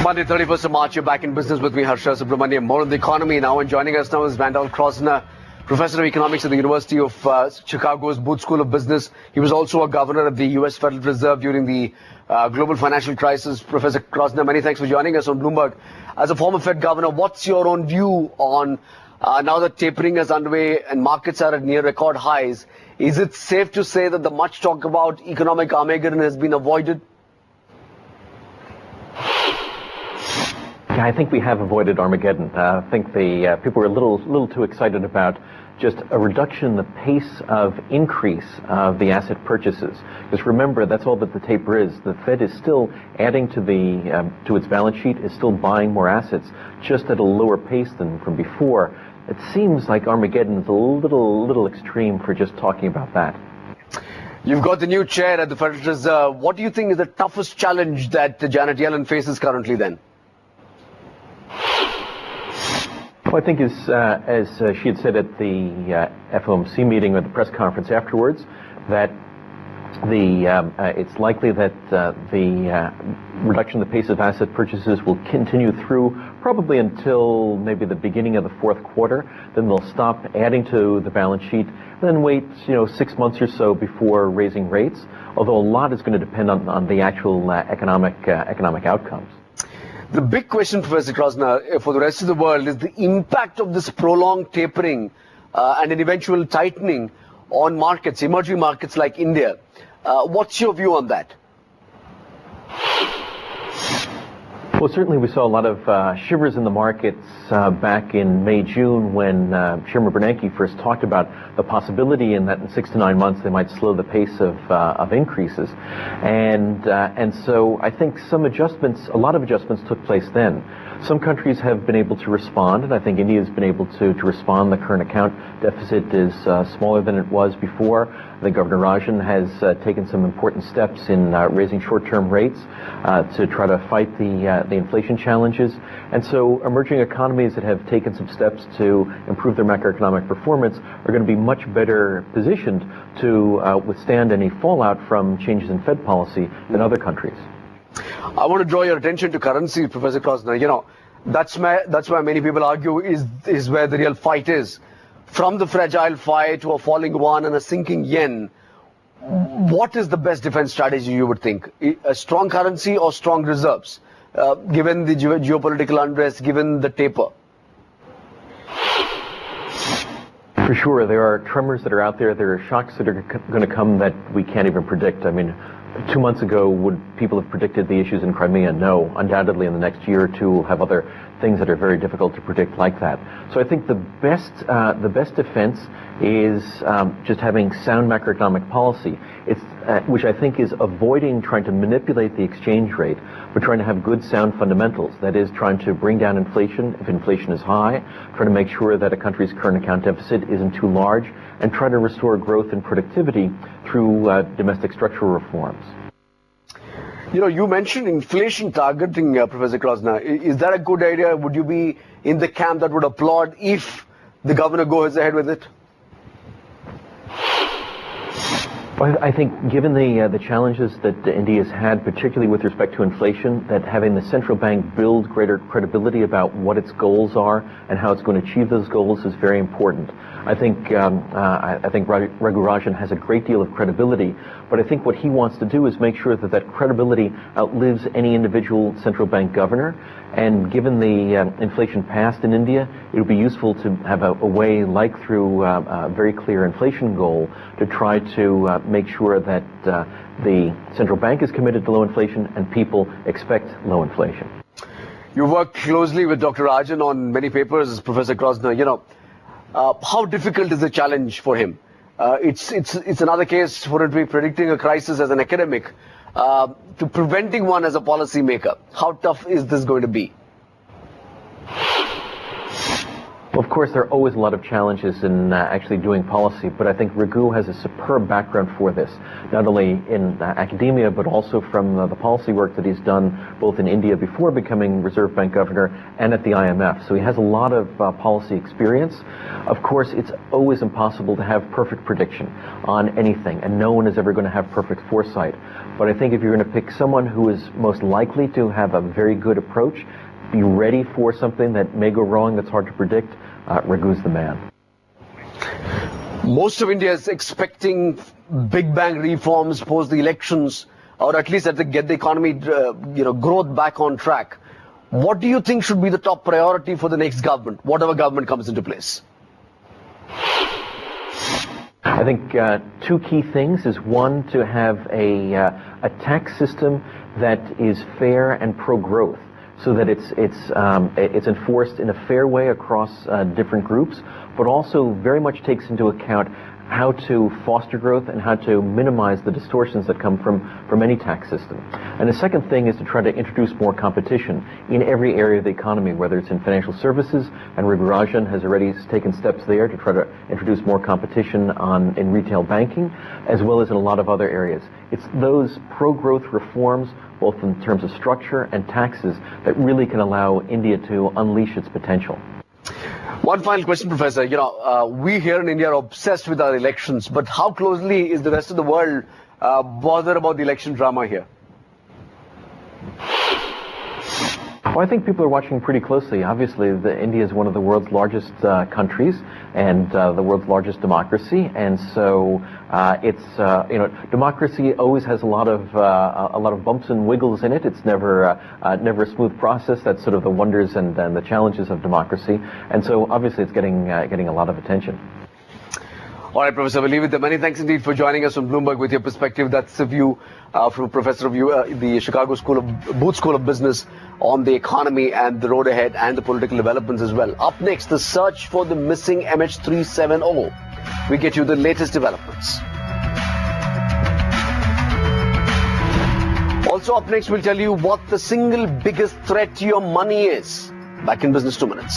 Monday, 31st of March, you're back in business with me, Harsha Subramaniam. More on the economy now, and joining us now is Randolph Krosner, Professor of Economics at the University of Chicago's Booth School of Business. He was also a governor of the U.S. Federal Reserve during the global financial crisis. Professor Krosner, many thanks for joining us on Bloomberg. As a former Fed governor, what's your own view on now that tapering is underway and markets are at near record highs? Is it safe to say that the much talked about economic Armageddon has been avoided? Yeah, I think we have avoided Armageddon. I think the people were a little too excited about just a reduction in the pace of increase of the asset purchases. Because remember, that's all that the taper is. The Fed is still adding to its balance sheet, is still buying more assets, just at a lower pace than from before. It seems like Armageddon is a little extreme for just talking about that. You've got the new chair at the Federal Reserve. What do you think is the toughest challenge that Janet Yellen faces currently then? Well, I think as she had said at the FOMC meeting or the press conference afterwards, that it's likely that the reduction in the pace of asset purchases will continue through probably until maybe the beginning of the fourth quarter. Then they'll stop adding to the balance sheet and then wait 6 months or so before raising rates, although a lot is going to depend on the actual economic outcomes. The big question, Professor Krosner, for the rest of the world is the impact of this prolonged tapering and an eventual tightening on markets, emerging markets like India. What's your view on that? Well, certainly we saw a lot of shivers in the markets back in May, June when Chairman Bernanke first talked about the possibility in that in 6 to 9 months they might slow the pace of increases. And so I think a lot of adjustments took place then. Some countries have been able to respond, and I think India has been able to respond. The current account deficit is smaller than it was before. I think Governor Rajan has taken some important steps in raising short-term rates to try to fight the inflation challenges. And so emerging economies that have taken some steps to improve their macroeconomic performance are going to be much better positioned to withstand any fallout from changes in Fed policy than other countries. I want to draw your attention to currency, Professor Krosner. That's why many people argue is where the real fight is. From the fragile fight to a falling yuan and a sinking yen, what is the best defense strategy you would think? A strong currency or strong reserves, given the geopolitical unrest, given the taper? For sure, there are tremors that are out there. There are shocks that are going to come that we can't even predict. I mean, 2 months ago, would people have predicted the issues in Crimea? No. Undoubtedly, in the next year or two, we'll have other things that are very difficult to predict like that. So I think the best defense is just having sound macroeconomic policy. Which I think is avoiding trying to manipulate the exchange rate, but trying to have good sound fundamentals. That is, trying to bring down inflation if inflation is high, trying to make sure that a country's current account deficit isn't too large, and try to restore growth and productivity through domestic structural reforms. You mentioned inflation targeting, Professor Krosner. Is that a good idea? Would you be in the camp that would applaud if the governor goes ahead with it? Well, I think given the challenges that India has had, particularly with respect to inflation, that having the central bank build greater credibility about what its goals are and how it's going to achieve those goals is very important. I think Raghu Rajan has a great deal of credibility, but I think what he wants to do is make sure that credibility outlives any individual central bank governor. And given the inflation past in India, it would be useful to have a way, like through a very clear inflation goal, to try to make sure that the central bank is committed to low inflation and people expect low inflation. You worked closely with Dr. Rajan on many papers, Professor Krosner. How difficult is the challenge for him? It's another case for him to be predicting a crisis as an academic, to preventing one as a policymaker. How tough is this going to be? Well, of course, there are always a lot of challenges in actually doing policy, but I think Raghu has a superb background for this, not only in academia, but also from the policy work that he's done both in India before becoming Reserve Bank Governor and at the IMF. So he has a lot of policy experience. Of course, it's always impossible to have perfect prediction on anything, and no one is ever going to have perfect foresight. But I think if you're going to pick someone who is most likely to have a very good approach, be ready for something that may go wrong that's hard to predict, Raghu's the man. Most of India is expecting big bang reforms post the elections, or at least get the economy, growth back on track. What do you think should be the top priority for the next government, whatever government comes into place? I think two key things is one, to have a tax system that is fair and pro-growth, so that it's enforced in a fair way across different groups, but also very much takes into account how to foster growth and how to minimize the distortions that come from any tax system. And the second thing is to try to introduce more competition in every area of the economy, whether it's in financial services, and Raghu Rajan has already taken steps there to try to introduce more competition in retail banking, as well as in a lot of other areas. It's those pro-growth reforms, both in terms of structure and taxes, that really can allow India to unleash its potential. One final question, Professor. We here in India are obsessed with our elections, but how closely is the rest of the world bothered about the election drama here? Well, I think people are watching pretty closely. Obviously, India is one of the world's largest countries and the world's largest democracy, and so democracy always has a lot of bumps and wiggles in it. It's never a smooth process. That's sort of the wonders and the challenges of democracy, and so obviously it's getting a lot of attention. All right, Professor, we'll leave it there. Many thanks indeed for joining us on Bloomberg with your perspective. That's the view from a professor of the Chicago Booth School of Business on the economy and the road ahead and the political developments as well. Up next, the search for the missing MH370. We get you the latest developments. Also up next, we'll tell you what the single biggest threat to your money is. Back in business 2 minutes.